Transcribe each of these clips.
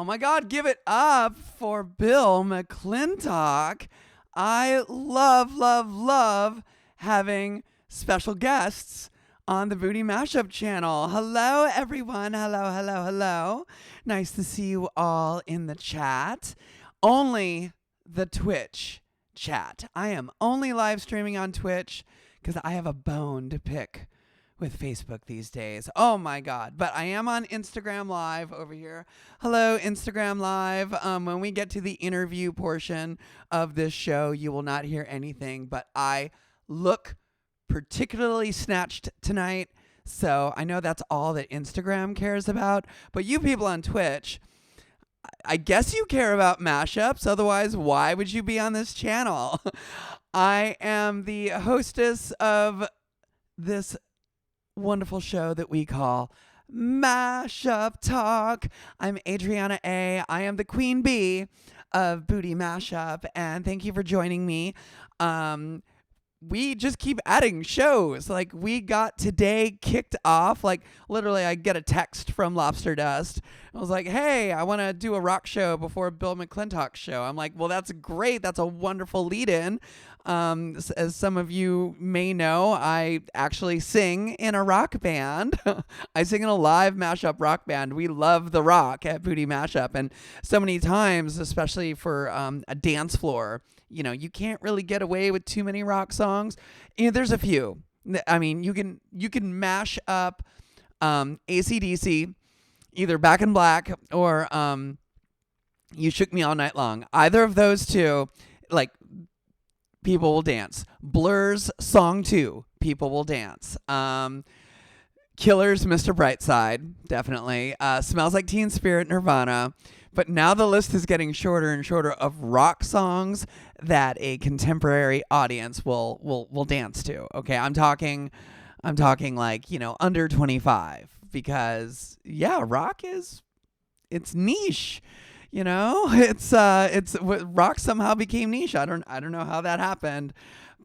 Oh my God, give it up for Bill McClintock. I love having special guests on the Bootie Mashup channel. Hello, everyone. Hello. Nice to see you all in the chat. Only the Twitch chat. I am only live streaming on Twitch because I have a bone to pick with Facebook these days. Oh my God. But I am on Instagram Live over here. Hello, Instagram Live. When we get to the interview portion of this show, you will not hear anything, but I look particularly snatched tonight. So I know that's all that Instagram cares about. But you people on Twitch, I guess you care about mashups. Otherwise, why would you be on this channel? I am the hostess of this wonderful show that we call Mashup Talk. I'm Adriana A. I am the queen bee of Bootie Mashup, and thank you for joining me. We just keep adding shows. Like, we got today kicked off. Like, literally, I get a text from Lobster Dust. I was like, hey, I want to do a rock show before Bill McClintock's show. I'm like, well, that's great. That's a wonderful lead-in. As some of you may know, I actually sing in a rock band. I sing in a live mashup rock band. We love the rock at Bootie Mashup. And so many times, especially for a dance floor, you know, you can't really get away with too many rock songs. You know, there's a few. I mean, you can mash up AC/DC, either Back in Black or You Shook Me All Night Long. Either of those two, like, people will dance. Blur's Song 2, people will dance. Killer's Mr. Brightside, definitely. Smells Like Teen Spirit, Nirvana. But now the list is getting shorter and shorter of rock songs that a contemporary audience will dance to. Okay, I'm talking like, you know, under 25, because yeah, rock it's niche. You know, it's rock somehow became niche. I don't know how that happened,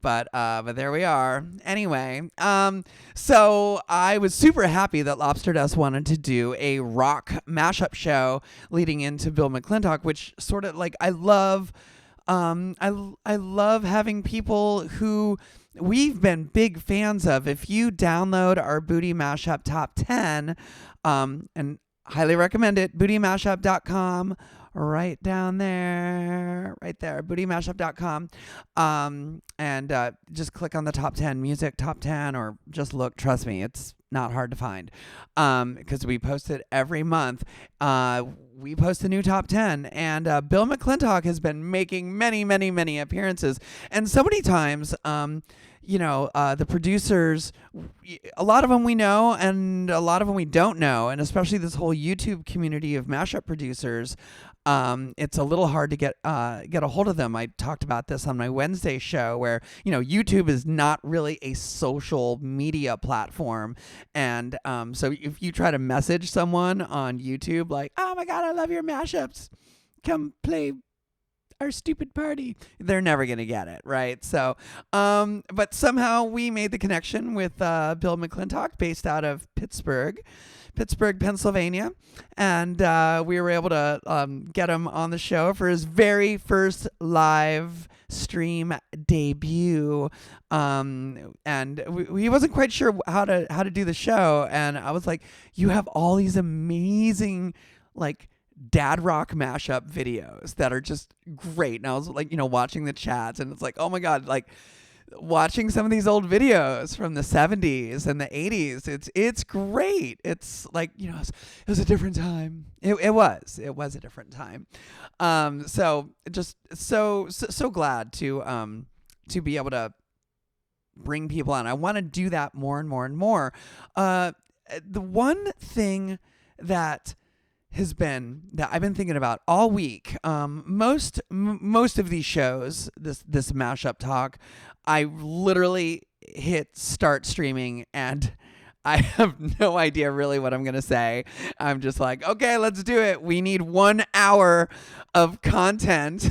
but there we are. Anyway, so I was super happy that Lobster Dust wanted to do a rock mashup show leading into Bill McClintock, which sort of, like, I love having people who we've been big fans of. If you download our Bootie Mashup Top 10, and highly recommend it, bootiemashup.com, right down there, right there, bootiemashup.com, and just click on the top 10, music top 10, or just look. Trust me, it's not hard to find, because we post it every month. We post a new top 10, and Bill McClintock has been making many appearances, and so many times, you know, the producers, a lot of them we know and a lot of them we don't know, and especially this whole YouTube community of mashup producers, it's a little hard to get a hold of them. I talked about this on my Wednesday show, where, you know, YouTube is not really a social media platform, and so if you try to message someone on YouTube like, oh my God, I love your mashups, come play our stupid party, they're never going to get it, right? So, but somehow we made the connection with Bill McClintock, based out of Pittsburgh, Pennsylvania, and we were able to get him on the show for his very first live stream debut, and he wasn't quite sure how to do the show, and I was like, you have all these amazing, like, dad rock mashup videos that are just great. And I was like, you know, watching the chats, and it's like, oh my God, like, watching some of these old videos from the 70s and the 80s, it's great. It's like, you know, it was a different time. It was a different time. So just so glad to be able to bring people on. I want to do that more and more and more. The one thing that I've been thinking about all week. Most of these shows, this Mashup Talk, I literally hit start streaming and I have no idea really what I'm going to say. I'm just like, okay, let's do it. We need 1 hour of content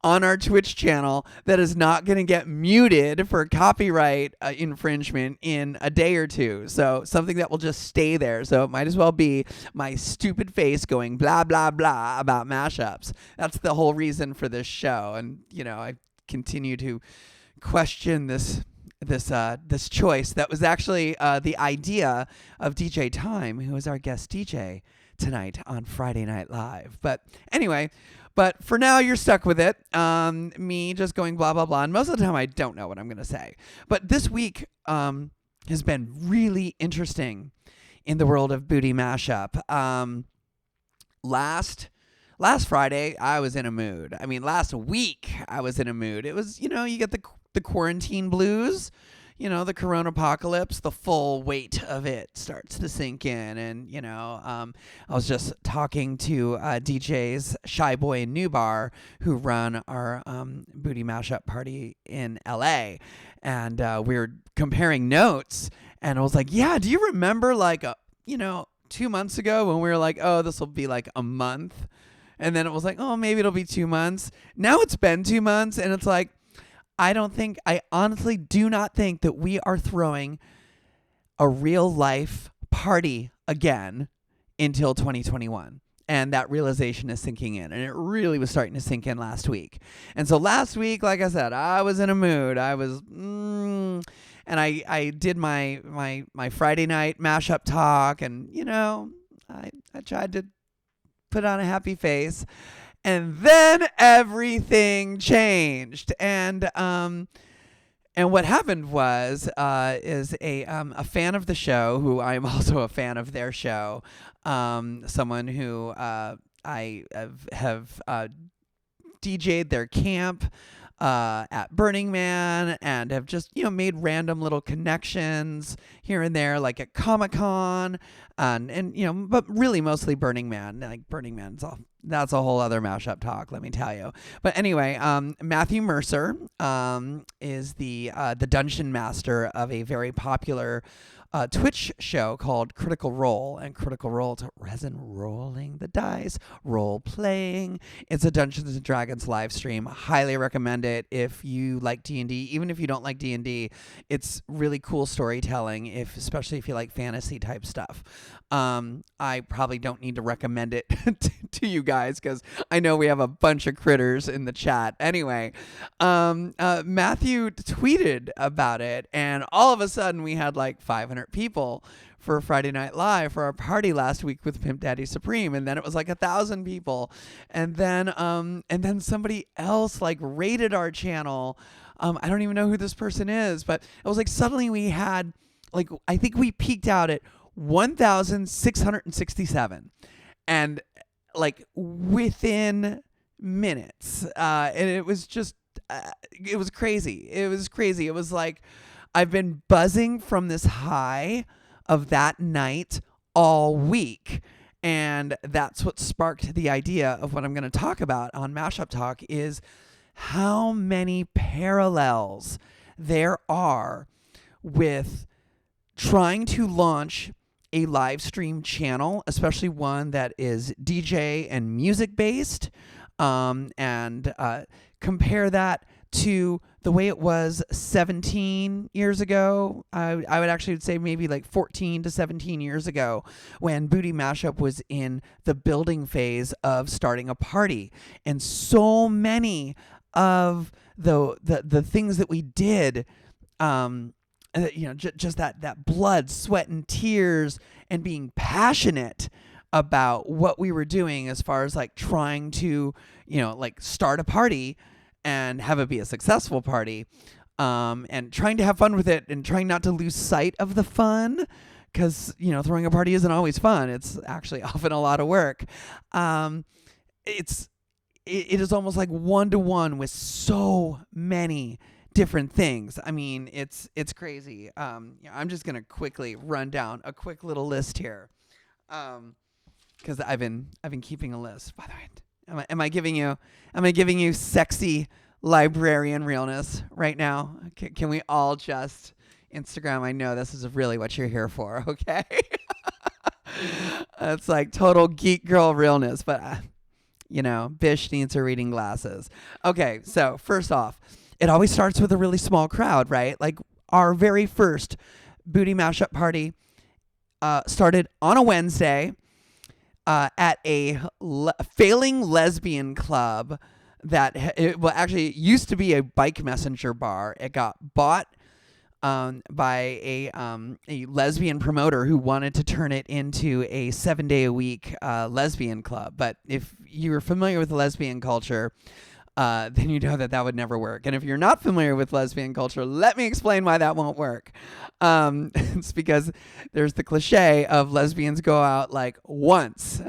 on our Twitch channel that is not going to get muted for copyright infringement in a day or two. So something that will just stay there. So it might as well be my stupid face going blah, blah, blah about mashups. That's the whole reason for this show. And, I continue to question this choice that was actually the idea of DJ Tyme, who is our guest DJ tonight on Friday Night Live. But anyway, for now you're stuck with it. Me just going blah, blah, blah. And most of the time I don't know what I'm going to say. But this week has been really interesting in the world of Bootie Mashup. Last Friday, I was in a mood. I mean, last week, I was in a mood. It was, you get the quarantine blues, the corona apocalypse, the full weight of it starts to sink in. And, I was just talking to DJs Shy Boy and New Bar, who run our Bootie Mashup party in LA. And we were comparing notes. And I was like, yeah, do you remember 2 months ago when we were like, oh, this will be like a month? And then it was like, oh, maybe it'll be 2 months. Now it's been 2 months, and it's like, I honestly do not think that we are throwing a real life party again until 2021. And that realization is sinking in. And it really was starting to sink in last week. And so last week, like I said, I was in a mood. I was, and I did my Friday night mashup talk, and, I tried to put on a happy face, and then everything changed. And what happened was is a fan of the show, who I'm also a fan of their show, someone who I have DJ'd their camp at Burning Man, and have just made random little connections here and there, like at Comic-Con, and but really mostly Burning Man. Like Burning Man's that's a whole other mashup talk, let me tell you. But anyway, Matthew Mercer is the dungeon master of a very popular Twitch show called Critical Role, and Critical Role to resin rolling the dice, role playing. It's a Dungeons and Dragons live stream. Highly recommend it if you like D&D. Even if you don't like D&D, it's really cool storytelling, especially if you like fantasy type stuff. I probably don't need to recommend it to you guys, because I know we have a bunch of critters in the chat. Anyway, Matthew tweeted about it, and all of a sudden we had like 500 people for Friday Night Live for our party last week with Pimp Daddy Supreme, and then it was like 1,000 people, and then somebody else like rated our channel. I don't even know who this person is, but it was like suddenly we had I think we peaked out at 1,667, and within minutes, and it was just it was crazy. It was like I've been buzzing from this high of that night all week. And that's what sparked the idea of what I'm going to talk about on Mashup Talk, is how many parallels there are with trying to launch a live stream channel, especially one that is DJ and music based, and compare that to the way it was 17 years ago. I would actually say maybe 14 to 17 years ago, when Bootie Mashup was in the building phase of starting a party. And so many of the things that we did, just that blood, sweat, and tears, and being passionate about what we were doing as far as trying to, start a party and have it be a successful party, and trying to have fun with it, and trying not to lose sight of the fun, because, throwing a party isn't always fun. It's actually often a lot of work. It is almost like one-to-one with so many different things. I mean, it's crazy. I'm just going to quickly run down a quick little list here, because I've been keeping a list. By the way, am I giving you sexy librarian realness right now? Can we all just Instagram? I know this is really what you're here for, okay? It's like total geek girl realness, but Bish needs her reading glasses. Okay, so first off, it always starts with a really small crowd, right? Like our very first Bootie Mashup party started on a Wednesday at a failing lesbian club that actually used to be a bike messenger bar. It got bought by a lesbian promoter who wanted to turn it into a 7-day-a-week lesbian club. But if you're familiar with the lesbian culture, then you know that would never work. And if you're not familiar with lesbian culture, let me explain why that won't work. It's because there's the cliche of lesbians go out like once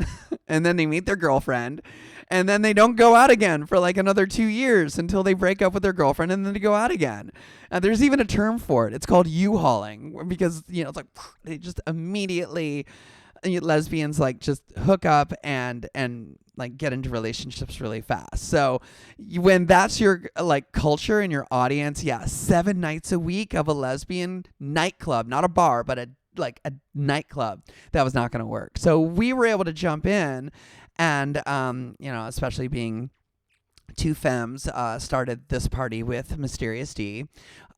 and then they meet their girlfriend and then they don't go out again for like another 2 years until they break up with their girlfriend and then they go out again. There's even a term for it. It's called U-hauling because, it's like they just immediately lesbians like just hook up and like get into relationships really fast. So when that's your like culture and your audience, 7 nights a week of a lesbian nightclub, not a bar, but a nightclub, that was not going to work. So we were able to jump in and, especially being two femmes, started this party with Mysterious D,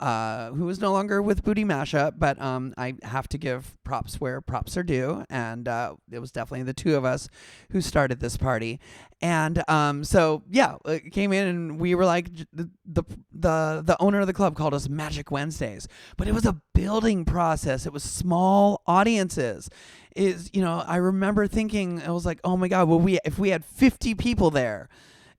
who is no longer with Bootie Mashup, but I have to give props where props are due, and it was definitely the two of us who started this party. And it came in and we were like, the owner of the club called us Magic Wednesdays, but it was a building process. It was small audiences. I remember thinking, I was like, oh my God, if we had 50 people there,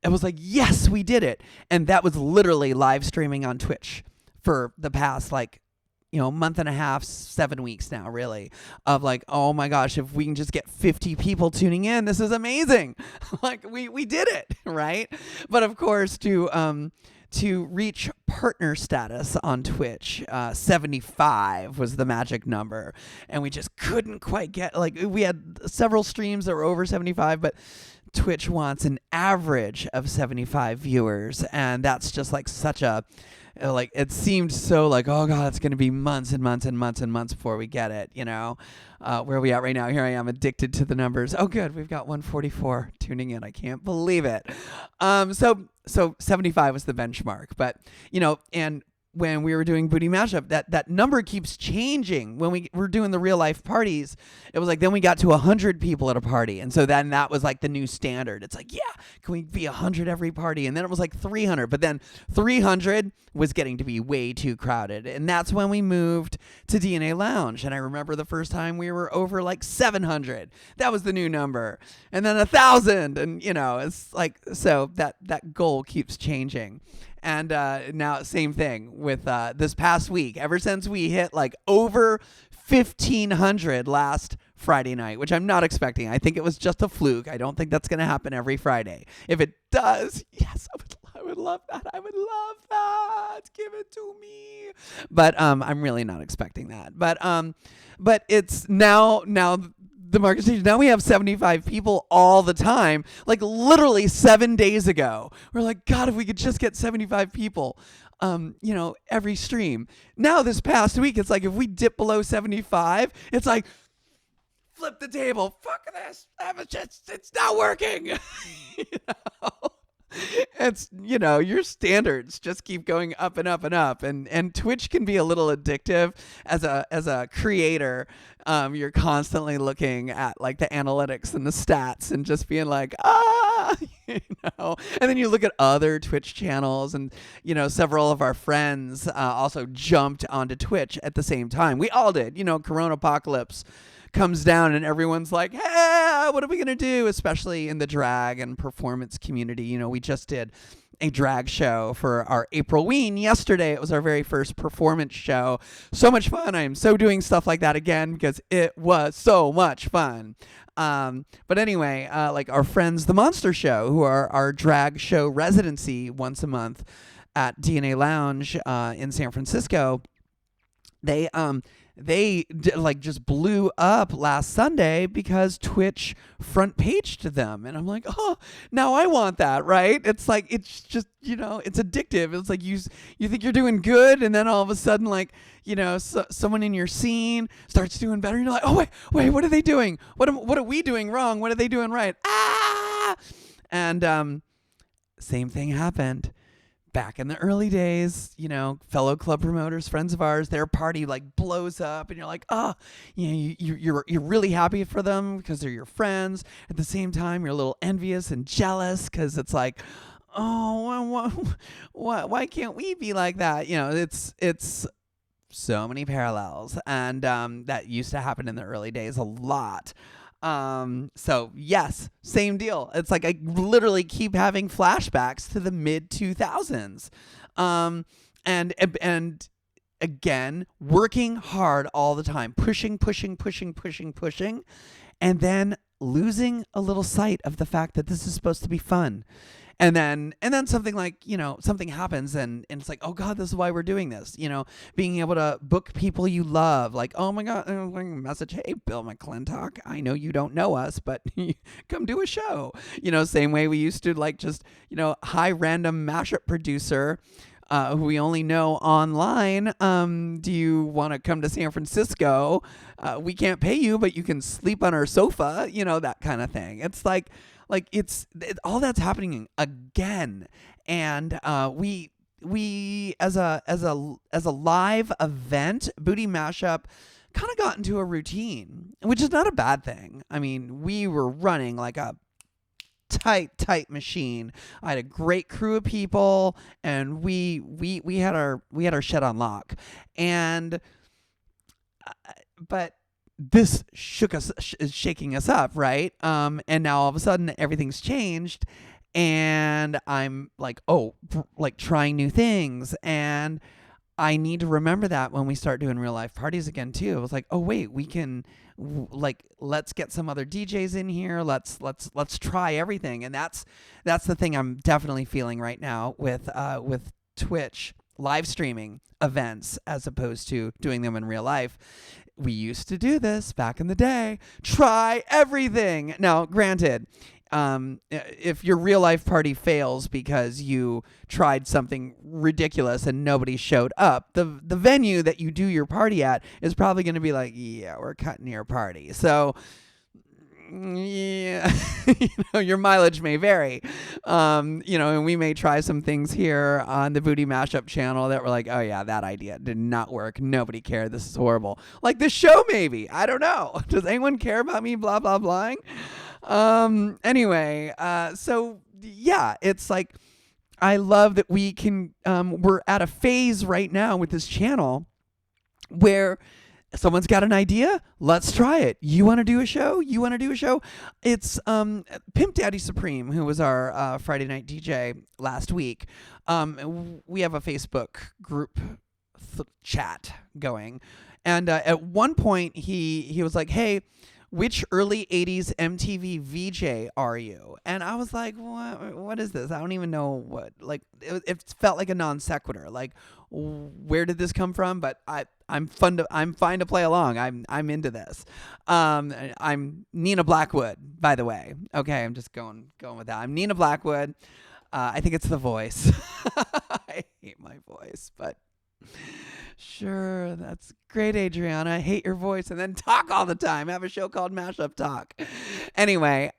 it was like, yes, we did it. And that was literally live streaming on Twitch for the past month and a half, 7 weeks now, really, of like, oh my gosh, if we can just get 50 people tuning in, this is amazing. Like we did it, right? But of course, to reach partner status on Twitch, 75 was the magic number. And we just couldn't quite get, we had several streams that were over 75, but Twitch wants an average of 75 viewers. And that's just like such a, it seemed so like, oh God, it's going to be months and months and months and months before we get it, where are we at right now? Here I am addicted to the numbers. Oh, good. We've got 144 tuning in. I can't believe it. So 75 was the benchmark, but, and when we were doing Bootie Mashup, that number keeps changing. When we were doing the real life parties, it was like, then we got to 100 people at a party. And so then that was like the new standard. It's like, can we be 100 every party? And then it was like 300, but then 300 was getting to be way too crowded. And that's when we moved to DNA Lounge. And I remember the first time we were over like 700. That was the new number. And then 1,000. And, it's like, so that goal keeps changing. And now, same thing with this past week. Ever since we hit like over 1,500 last Friday night, which I'm not expecting. I think it was just a fluke. I don't think that's going to happen every Friday. If it does, yes, I would love that. I would love that. Give it to me. But I'm really not expecting that. But it's now the market stage. Now we have 75 people all the time. Like literally 7 days ago, we're like, God, if we could just get 75 people, every stream. Now this past week, it's like if we dip below 75, it's like, flip the table. Fuck this. It's not working. It's, your standards just keep going up and up and up. And Twitch can be a little addictive as a creator. You're constantly looking at like the analytics and the stats and just being like, and then you look at other Twitch channels and, several of our friends also jumped onto Twitch at the same time. We all did, Corona Apocalypse comes down and everyone's like, hey, what are we going to do? Especially in the drag and performance community. We just did a drag show for our Aprilween yesterday. It was our very first performance show. So much fun. I am so doing stuff like that again because it was so much fun. But anyway, like our friends, The Monster Show, who are our drag show residency once a month at DNA Lounge in San Francisco, they just blew up last Sunday because Twitch front paged them. And I'm like, oh, now I want that, right? It's like, it's just, it's addictive. It's like you think you're doing good. And then all of a sudden, like, someone in your scene starts doing better. And you're like, oh, wait, what are they doing? What are we doing wrong? What are they doing right? And same thing happened. Back in the early days, fellow club promoters, friends of ours, their party like blows up, and you're like, oh, you're really happy for them because they're your friends. At the same time, you're a little envious and jealous because it's like, oh, why can't we be like that? It's so many parallels, and that used to happen in the early days a lot. So yes, same deal. It's like I literally keep having flashbacks to the mid 2000s. And again, working hard all the time, pushing, and then losing a little sight of the fact that this is supposed to be fun. And then something like, something happens and it's like, oh God, this is why we're doing this. Being able to book people you love, like, oh my God, message, hey, Bill McClintock, I know you don't know us, but come do a show. Same way we used to like just, high random mashup producer who we only know online. Do you want to come to San Francisco? We can't pay you, but you can sleep on our sofa, that kind of thing. It's like it's all that's happening again. And we as a live event, Bootie Mashup kind of got into a routine, which is not a bad thing. I mean, we were running like a tight machine. I had a great crew of people, and we had our shit on lock. And but this is shaking us up, right? And now all of a sudden everything's changed, and I'm like, trying new things, and I need to remember that when we start doing real life parties again too. It was like, oh wait, we can let's get some other DJs in here. Let's try everything. And that's the thing I'm definitely feeling right now with Twitch live streaming events as opposed to doing them in real life. We used to do this back in the day. Try everything. Now, granted, if your real life party fails because you tried something ridiculous and nobody showed up, the venue that you do your party at is probably going to be like, yeah, we're cutting your party. So yeah, your mileage may vary. And we may try some things here on the Bootie Mashup channel that were like, oh yeah, that idea did not work. Nobody cared. This is horrible. Like this show, maybe. I don't know. Does anyone care about me? Blah, blah, blah. Anyway, so yeah, it's like, I love that we can, we're at a phase right now with this channel where someone's got an idea. Let's try it. You want to do a show? It's Pimp Daddy Supreme, who was our Friday night DJ last week. We have a Facebook group chat going. And at one point, he was like, hey, which early 80s MTV VJ are you? And I was like, what is this? I don't even know what. Like, it felt like a non sequitur. Like, where did this come from? But I'm fine to play along. I'm into this. I'm Nina Blackwood, by the way. Okay, I'm just going with that. I'm Nina Blackwood. I think it's the voice. I hate my voice, but sure, that's great, Adriana. I hate your voice, and then talk all the time. Have a show called Mashup Talk. Anyway,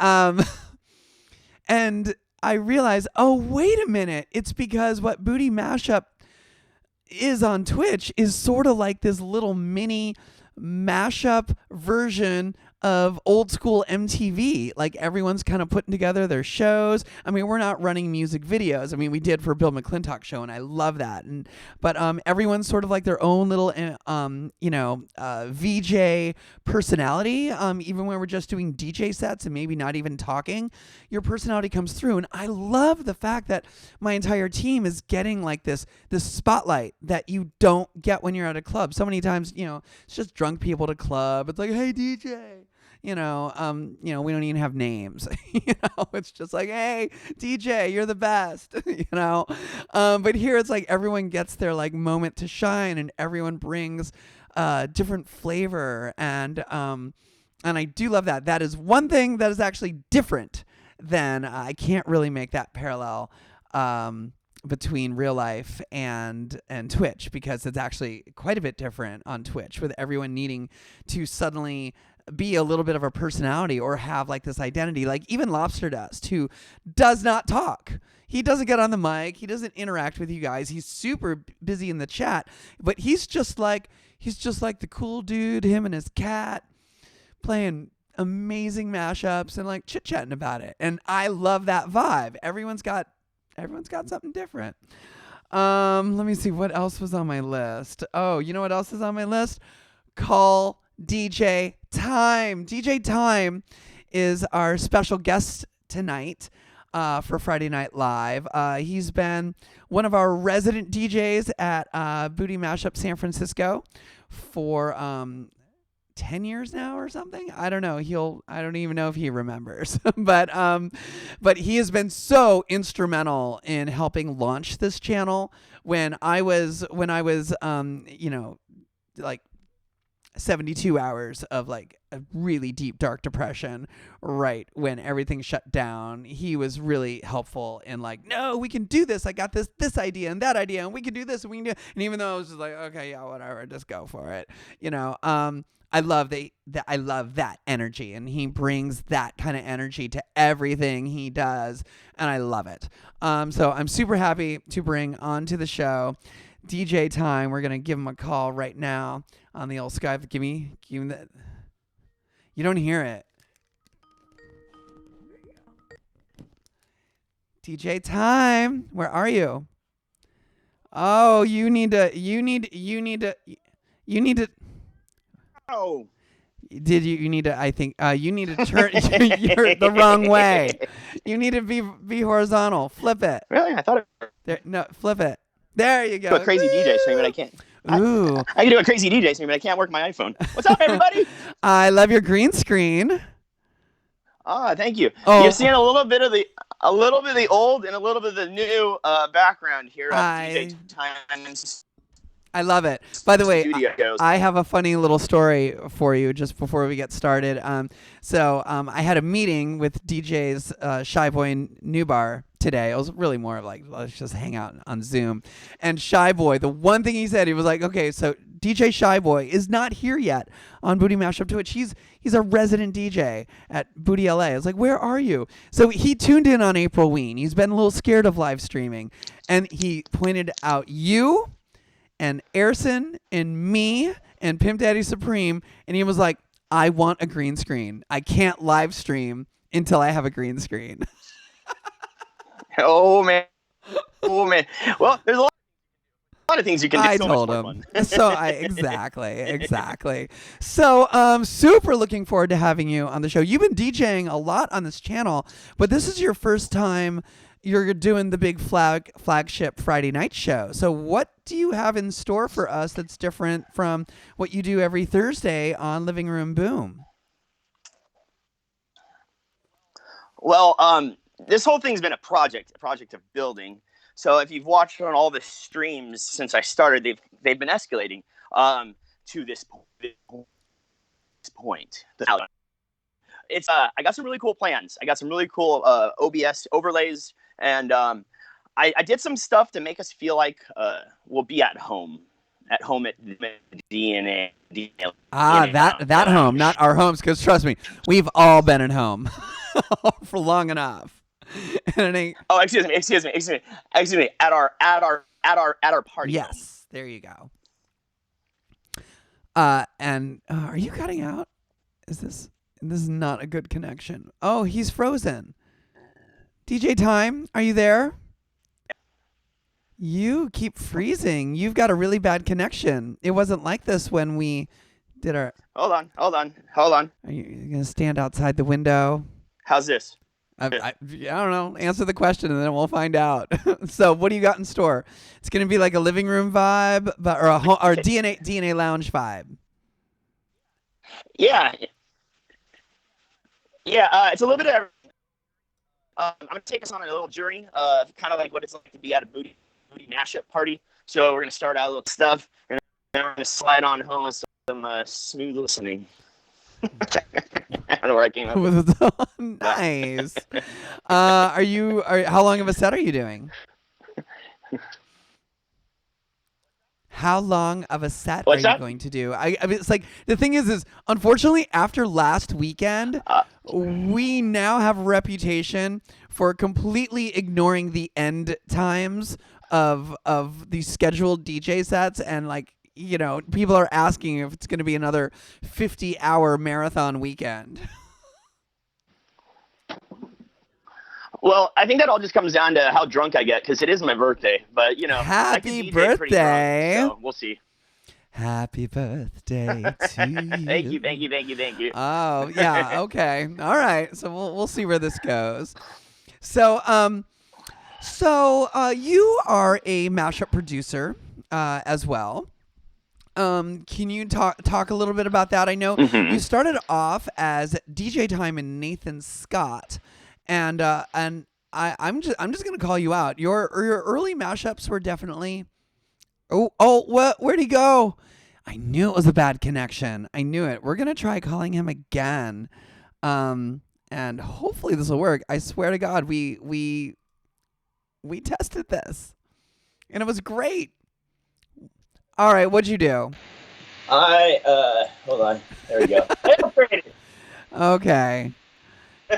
and I realized, oh, wait a minute. It's because what Bootie Mashup is on Twitch is sort of like this little mini mashup version of old school MTV. Like everyone's kind of putting together their shows. I mean, we're not running music videos. I mean, we did for Bill McClintock show, and I love that. But everyone's sort of like their own little VJ personality. Even when we're just doing DJ sets and maybe not even talking, your personality comes through. And I love the fact that my entire team is getting like this spotlight that you don't get when you're at a club. So many times, it's just drunk people at a club. It's like, hey, DJ. We don't even have names. It's just like, hey, DJ, you're the best. But here it's like everyone gets their like moment to shine, and everyone brings different flavor, and I do love that. That is one thing that is actually different than I can't really make that parallel between real life and Twitch, because it's actually quite a bit different on Twitch, with everyone needing to suddenly be a little bit of a personality or have like this identity, like even Lobster Dust, who does not talk. He doesn't get on the mic. He doesn't interact with you guys. He's super busy in the chat, but he's just like the cool dude, him and his cat playing amazing mashups and like chit-chatting about it. And I love that vibe. Everyone's got something different. Let me see what else was on my list. Oh, you know what else is on my list? Call DJ Tyme. DJ Tyme is our special guest tonight for Friday Night Live. He's been one of our resident DJs at Bootie Mashup San Francisco for 10 years now or something. I don't know. I don't even know if he remembers. but he has been so instrumental in helping launch this channel when I was like 72 hours of like a really deep dark depression right when everything shut down. He was really helpful in like, no, we can do this. I got this idea and that idea and we can do this and we can do it. And even though I was just like, okay, yeah, whatever, just go for it. I love that energy, and he brings that kind of energy to everything he does, and I love it. So I'm super happy to bring onto the show DJ Tyme. We're gonna give him a call right now on the old Skype. Give me that. You don't hear it. DJ Tyme, where are you? Oh, you need to. Oh. You need to, I think, you need to turn, you're the wrong way. You need to be horizontal. Flip it. Really? I thought it. No, flip it. There you go. Do a crazy DJ stream, but I can't. Ooh. I can do a crazy DJ stream, but I can't work my iPhone. What's up, everybody? I love your green screen. Thank you. Oh. You're seeing a little bit of the old and a little bit of the new background here at DJ Tyme's. I love it. By the way, studios. I have a funny little story for you just before we get started. I had a meeting with DJs Shy Boy and New Bar today. It was really more of like, let's just hang out on Zoom. And Shy Boy, the one thing he said, he was like, okay, so DJ Shy Boy is not here yet on Bootie Mashup Twitch. He's a resident DJ at Bootie LA. I was like, where are you? So he tuned in on April Ween. He's been a little scared of live streaming. And he pointed out you and Airson and me and Pimp Daddy Supreme, and he was like, I want a green screen. I can't live stream until I have a green screen. Oh man. Well, there's a lot of things you can do. I told him. Exactly. So super looking forward to having you on the show. You've been DJing a lot on this channel, but this is your first time you're doing the big flagship Friday night show. So what do you have in store for us that's different from what you do every Thursday on Living Room Boom? Well, this whole thing's been a project of building. So if you've watched on all the streams since I started, they've been escalating to this point. It's I got some really cool plans. I got some really cool OBS overlays. And I did some stuff to make us feel like we'll be at home at DNA. That home, not our homes, because trust me, we've all been at home for long enough. And it ain't... Oh, excuse me. At our party. Yes, there you go. And are you cutting out? This is not a good connection. Oh, he's frozen. DJ Tyme, are you there? You keep freezing. You've got a really bad connection. It wasn't like this when we did our... Hold on. Are you going to stand outside the window? How's this? I don't know. Answer the question and then we'll find out. So what do you got in store? It's going to be like a living room vibe or a DNA lounge vibe. Yeah. It's a little bit of... I'm going to take us on a little journey, kind of like what it's like to be at a Bootie Mashup party. So we're going to start out a little stuff, and then we're going to slide on home with some smooth listening. I don't know where I came up with. Nice. How long of a set are you doing? How long of a set What's are you that? going to do? I mean, it's like the thing is unfortunately after last weekend, we now have a reputation for completely ignoring the end times of these scheduled DJ sets, and like, you know, people are asking if it's going to be another 50-hour marathon weekend. Well, I think that all just comes down to how drunk I get, because it is my birthday. But, you know, I can Happy DJ pretty drunk, birthday. so we'll see. Happy birthday to you. Thank you, thank you, thank you, thank you. Oh, yeah, okay. All right. So we'll see where this goes. So you are a mashup producer as well. Can you talk a little bit about that? I know you started off as DJ Tyme and Nathan Scott, and I'm just gonna call you out. Your early mashups were definitely. Where'd he go? I knew it was a bad connection. I knew it. We're gonna try calling him again, and hopefully this will work. I swear to God, we tested this, and it was great. All right, what'd you do? Hold on. There we go. Okay.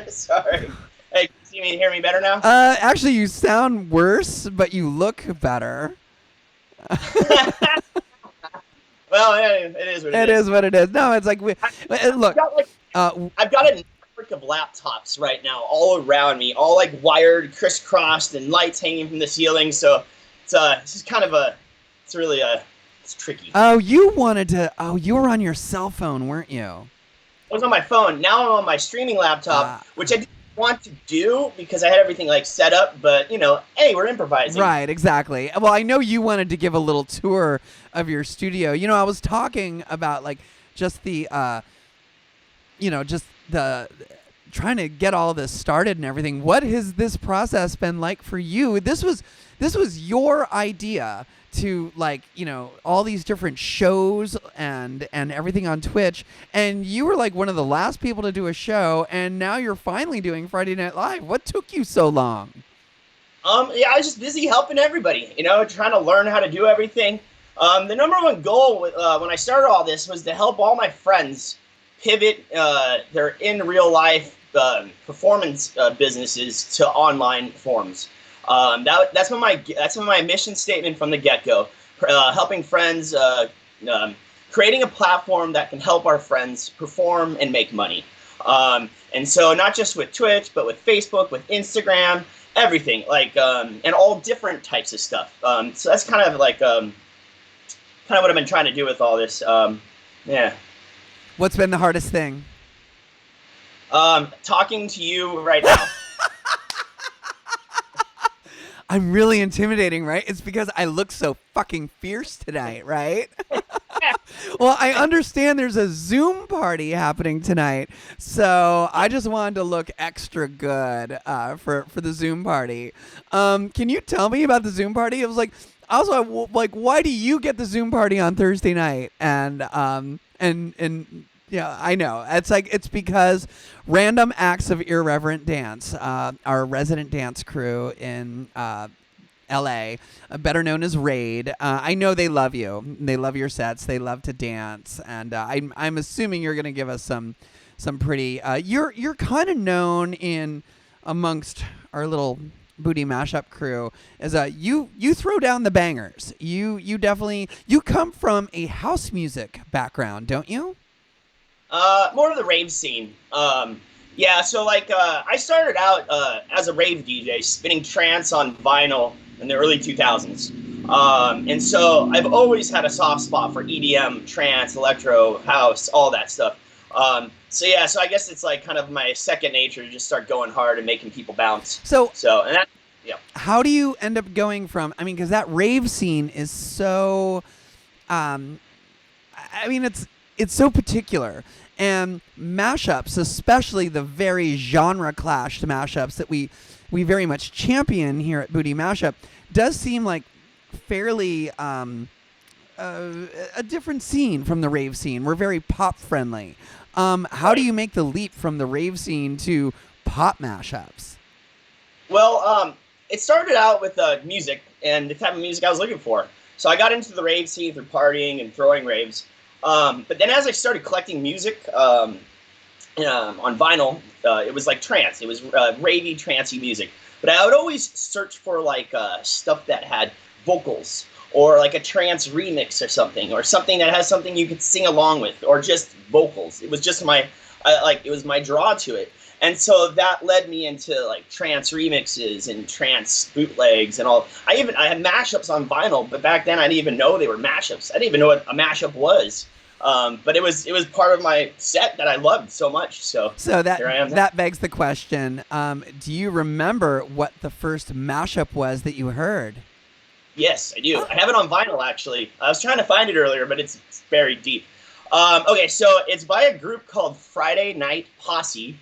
Sorry. Hey, can you hear me better now? Actually, you sound worse, but you look better. Well, it is what it is. What it is. No, it's like look. I've got a network of laptops right now all around me, all like wired, crisscrossed, and lights hanging from the ceiling. So it's just kind of it's really it's tricky. Oh, you were on your cell phone, weren't you? I was on my phone. Now I'm on my streaming laptop, which I didn't want to do because I had everything like set up, but you know, hey, we're improvising. Right, exactly. Well, I know you wanted to give a little tour of your studio. You know, I was talking about like just the just the trying to get all of this started and everything. What has this process been like for you? This was your idea to, like, you know, all these different shows and everything on Twitch, and you were like one of the last people to do a show, and now you're finally doing Friday Night Live. What took you so long? Yeah, I was just busy helping everybody, you know, trying to learn how to do everything. The number one goal when I started all this was to help all my friends pivot their in real life performance businesses to online forms. That's been my mission statement from the get-go. Helping friends, creating a platform that can help our friends perform and make money. And so not just with Twitch, but with Facebook, with Instagram, everything, like, and all different types of stuff. So that's kind of like, kind of what I've been trying to do with all this. Yeah. What's been the hardest thing? Talking to you right now. I'm really intimidating, right? It's because I look so fucking fierce tonight, right? Well, I understand there's a Zoom party happening tonight, so I just wanted to look extra good for the Zoom party. Can you tell me about the Zoom party? It was like, also, like, why do you get the Zoom party on Thursday night? And yeah, I know. It's because Random Acts of Irreverent Dance, our resident dance crew in L.A., better known as Rave. I know they love you. They love your sets. They love to dance, and I'm assuming you're gonna give us some pretty. You're kind of known in amongst our little Bootie Mashup crew as you throw down the bangers. You definitely come from a house music background, don't you? More of the rave scene. Yeah, so like I started out as a rave DJ, spinning trance on vinyl in the early 2000s. And so I've always had a soft spot for EDM, trance, electro, house, all that stuff. So I guess it's like kind of my second nature to just start going hard and making people bounce. So and that, yeah. How do you end up going from? I mean, because that rave scene is so. I mean, it's so particular, and mashups, especially the very genre-clashed mashups that we very much champion here at Bootie Mashup, does seem like fairly a different scene from the rave scene. We're very pop-friendly. How do you make the leap from the rave scene to pop mashups? Well, it started out with music and the type of music I was looking for. So I got into the rave scene through partying and throwing raves. But then as I started collecting music on vinyl, it was like trance. It was ravey, trancey music. But I would always search for like stuff that had vocals, or like a trance remix or something that has something you could sing along with, or just vocals. It was just it was my draw to it. And so that led me into like trance remixes and trance bootlegs and all. I had mashups on vinyl, but back then I didn't even know they were mashups. I didn't even know what a mashup was. But it was part of my set that I loved so much. So that here I am. That begs the question: do you remember what the first mashup was that you heard? Yes, I do. I have it on vinyl, actually. I was trying to find it earlier, but it's buried deep. Okay, so it's by a group called Friday Night Posse.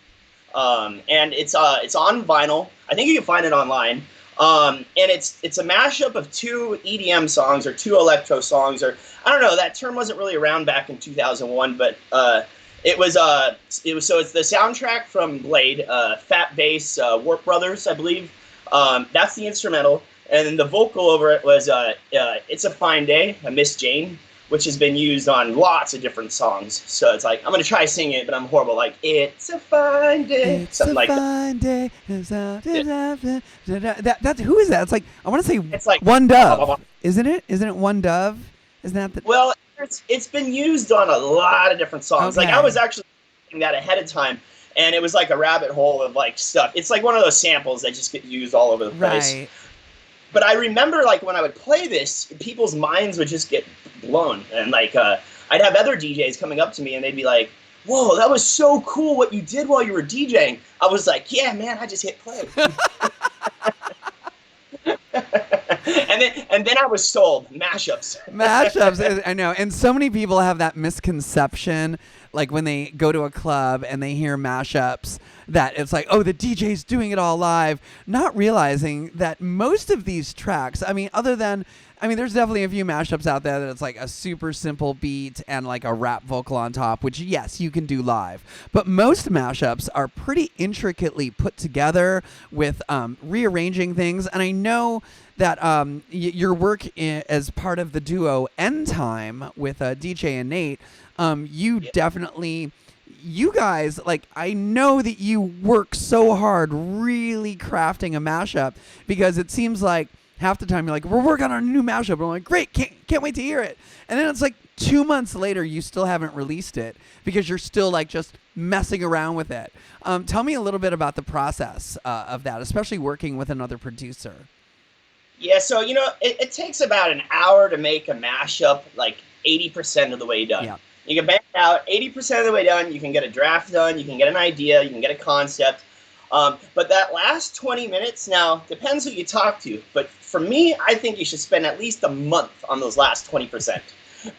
And it's on vinyl. I think you can find it online. And it's a mashup of 2 EDM songs or 2 electro songs, or I don't know. That term wasn't really around back in 2001, but it was so it's the soundtrack from Blade, Fat Bass, Warp Brothers, I believe. That's the instrumental, and then the vocal over it was "It's a Fine Day," a Miss Jane, which has been used on lots of different songs. So it's like, I'm going to try singing it, but I'm horrible. Like, it's a fine day. It's something a fine day. That's who is that? It's like, I want to say it's like One Dove. Isn't it? Isn't it One Dove? Isn't that the... Well, it's been used on a lot of different songs. Okay. Like, I was actually thinking that ahead of time, and it was like a rabbit hole of like stuff. It's like one of those samples that just get used all over the place. Right. But I remember, like, when I would play this, people's minds would just get blown. And, like, I'd have other DJs coming up to me, and they'd be like, whoa, that was so cool what you did while you were DJing. I was like, yeah, man, I just hit play. and then I was sold. Mashups. Mashups, I know. And so many people have that misconception, like when they go to a club and they hear mashups, that it's like, oh, the DJ's doing it all live, not realizing that most of these tracks, there's definitely a few mashups out there that it's like a super simple beat and like a rap vocal on top, which, yes, you can do live. But most mashups are pretty intricately put together with rearranging things. And I know that your work as part of the duo Tyme with DJ and Nate, you guys, like, I know that you work so hard really crafting a mashup, because it seems like half the time you're like, we're working on a new mashup. And I'm like, great, can't wait to hear it. And then it's like 2 months later, you still haven't released it because you're still like just messing around with it. Tell me a little bit about the process of that, especially working with another producer. Yeah, so, it takes about an hour to make a mashup, like 80% of the way done. Yeah. You can bang it out 80% of the way done. You can get a draft done. You can get an idea. You can get a concept. But that last 20 minutes, now, depends who you talk to. But for me, I think you should spend at least a month on those last 20%.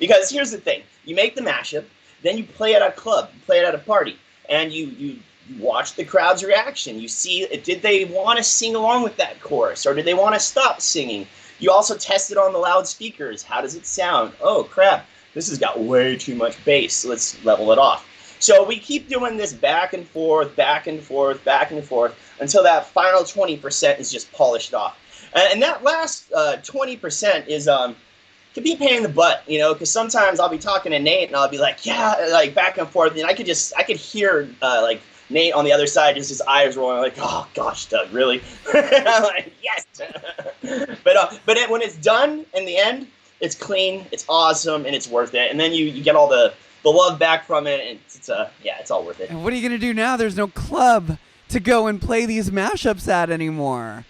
Because here's the thing. You make the mashup. Then you play it at a club. You play it at a party. And you watch the crowd's reaction. You see, did they want to sing along with that chorus? Or did they want to stop singing? You also test it on the loudspeakers. How does it sound? Oh, crap. This has got way too much bass. Let's level it off. So we keep doing this back and forth, back and forth, back and forth, until that final 20% is just polished off. And that last 20% is can be a pain in the butt, because sometimes I'll be talking to Nate and I'll be like, yeah, like back and forth, and I could hear like Nate on the other side, just his eyes rolling, like, oh gosh, Doug, really? I'm like, yes. But when it's done in the end, it's clean, it's awesome, and it's worth it. And then you get all the love back from it, and it's all worth it. And what are you going to do now? There's no club to go and play these mashups at anymore.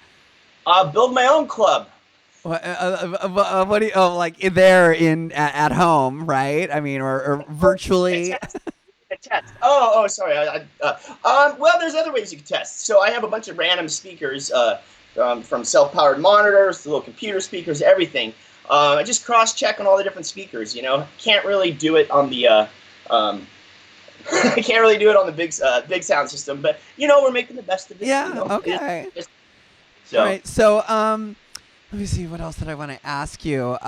Build my own club. What do you, like there at home, right? I mean, or virtually. Test. Oh, sorry. Well, there's other ways you can test. So I have a bunch of random speakers, from self-powered monitors to little computer speakers, everything. I just cross-check on all the different speakers. Can't really do it on the I can't really do it on the big sound system, but we're making the best of it. Yeah. Okay. So. All right. So let me see, what else did I want to ask you.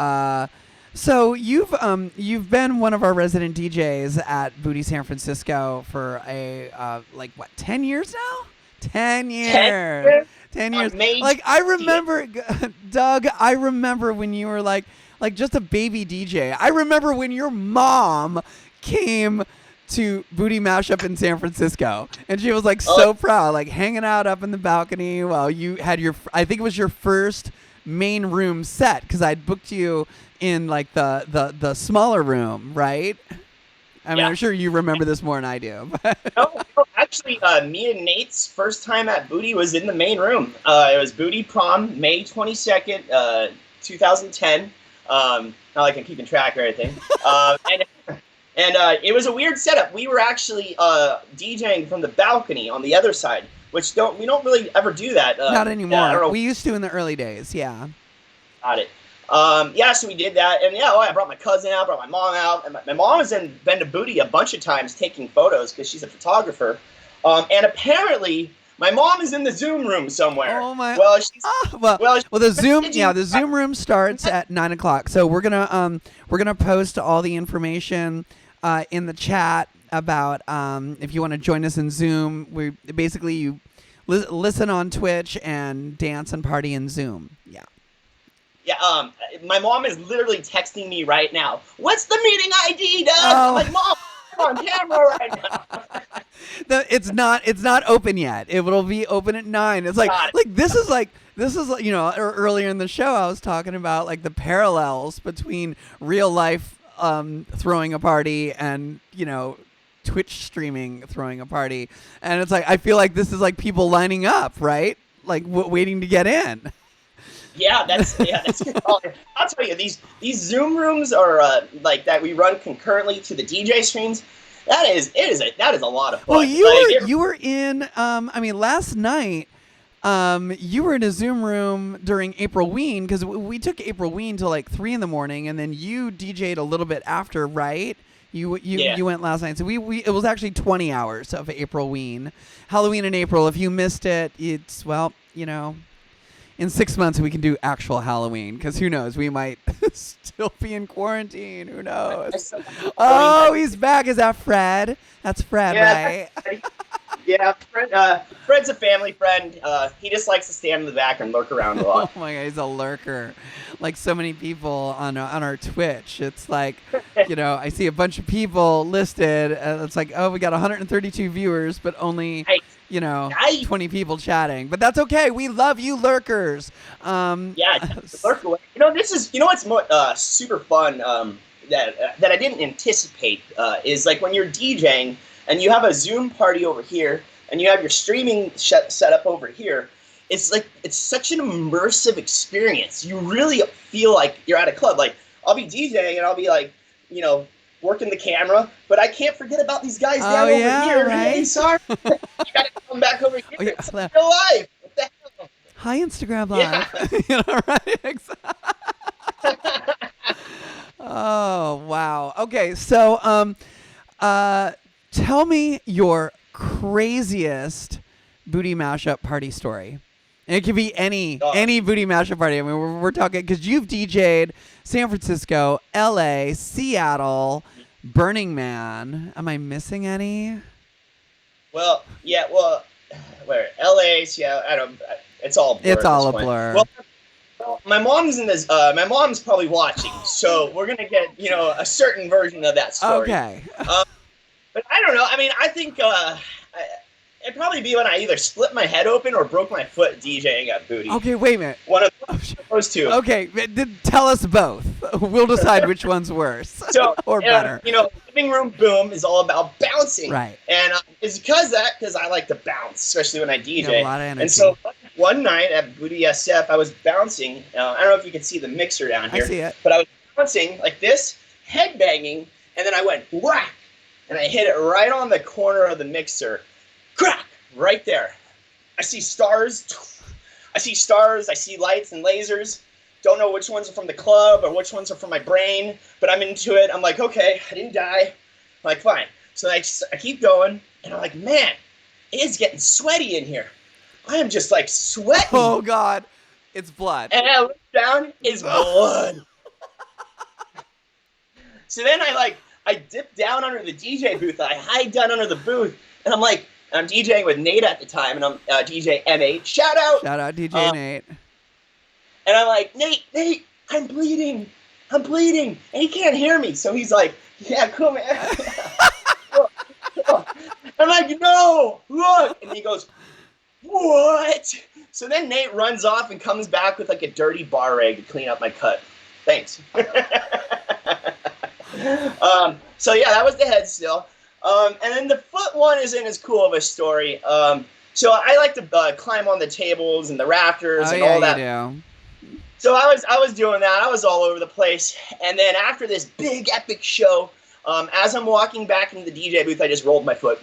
So you've been one of our resident DJs at Bootie San Francisco for 10 years now? 10 years. 10 years. Amazing. Like, I remember, Doug, when you were like, like just a baby DJ. I remember when your mom came to Bootie Mashup in San Francisco, and she was like so proud, like hanging out up in the balcony while you had your, I think it was your first main room set, because I'd booked you in like the smaller room, right? I mean, I'm sure you remember this more than I do. No, actually, me and Nate's first time at Bootie was in the main room. It was Bootie Prom, May 22nd, 2010. Not like I'm keeping track or anything. And it was a weird setup. We were actually DJing from the balcony on the other side, which we don't really ever do that. Not anymore. We used to in the early days, yeah. Got it. So we did that, and I brought my cousin out, brought my mom out, and my mom has been to Bootie a bunch of times taking photos because she's a photographer, and apparently my mom is in the Zoom room somewhere. Oh my! Well, the Zoom room starts at 9:00, so we're gonna post all the information in the chat about if you want to join us in Zoom. We basically you listen on Twitch and dance and party in Zoom. Yeah. Yeah, my mom is literally texting me right now. What's the meeting ID, Doug? I'm like, Mom, I'm on camera right now. It's not open yet. It will be open at 9. It's like this is earlier in the show I was talking about like the parallels between real life throwing a party and Twitch streaming throwing a party, and it's like I feel like this is like people lining up, right? Like waiting to get in. Yeah, that's good. I'll tell you, these Zoom rooms are like that we run concurrently to the DJ streams. That is a lot of fun. Well, you were in last night you were in a Zoom room during April Ween, because we took April Ween till like 3 a.m, and then you DJ'd a little bit after, right? You went last night, so we it was actually 20 hours of April Ween, Halloween in April. If you missed it, it's in 6 months we can do actual Halloween, because who knows, we might still be in quarantine. Who knows? Oh, he's back. Is that Fred? That's Fred, right? Yeah, Fred's a family friend. He just likes to stand in the back and lurk around a lot. Oh my God, he's a lurker. Like so many people on our Twitch. It's like, I see a bunch of people listed. It's like, oh, we got 132 viewers, but only, 20 people chatting. But that's okay. We love you, lurkers. Lurk away. What's super fun that I didn't anticipate is like when you're DJing and you have a Zoom party over here and you have your streaming set up over here. It's such an immersive experience. You really feel like you're at a club. Like I'll be DJing and I'll be like, working the camera, but I can't forget about these guys down over here. Right? Hey, sorry. You gotta come back over here. Oh, yeah. It's real life. What the hell? Hi, Instagram Live. Right? Oh wow. Okay, so tell me your craziest Bootie Mashup party story. And it could be any Bootie Mashup party. I mean, we're talking, because you've DJ'd San Francisco, LA, Seattle, Burning Man. Am I missing any? Well, yeah. Well, where LA, Seattle? I don't. It's all. It's all a blur. Well, my mom's in this. My mom's probably watching, so we're gonna get a certain version of that story. Okay. But I don't know. I mean, I think it'd probably be when I either split my head open or broke my foot DJing at Bootie. Okay, wait a minute. One of those two. Okay, tell us both. We'll decide which one's worse or better. Living room boom is all about bouncing. Right. And it's because I like to bounce, especially when I DJ. You have a lot of energy. And so one night at Bootie SF, I was bouncing. I don't know if you can see the mixer down here. I see it. But I was bouncing like this, head banging, and then I went whack, and I hit it right on the corner of the mixer. Crack! Right there. I see stars. I see lights and lasers. Don't know which ones are from the club or which ones are from my brain, but I'm into it. I'm like, okay, I didn't die. I'm like, fine. So I keep going, and I'm like, man, it is getting sweaty in here. I am just like sweating. Oh, God. It's blood. And I look down, it's blood. So then I dip down under the DJ booth. I hide down under the booth, and I'm DJing with Nate at the time, and I'm DJ M8. Shout out DJ Nate. And I'm like, Nate, I'm bleeding. I'm bleeding, and he can't hear me. So he's like, yeah, cool, man. I'm like, no, look. And he goes, what? So then Nate runs off and comes back with like a dirty bar rag to clean up my cut. Thanks. So yeah, that was the head still. And then the foot one isn't as cool of a story. So I like to climb on the tables and the rafters and all that. You do. So I was doing that. I was all over the place. And then after this big epic show, as I'm walking back into the DJ booth, I just rolled my foot.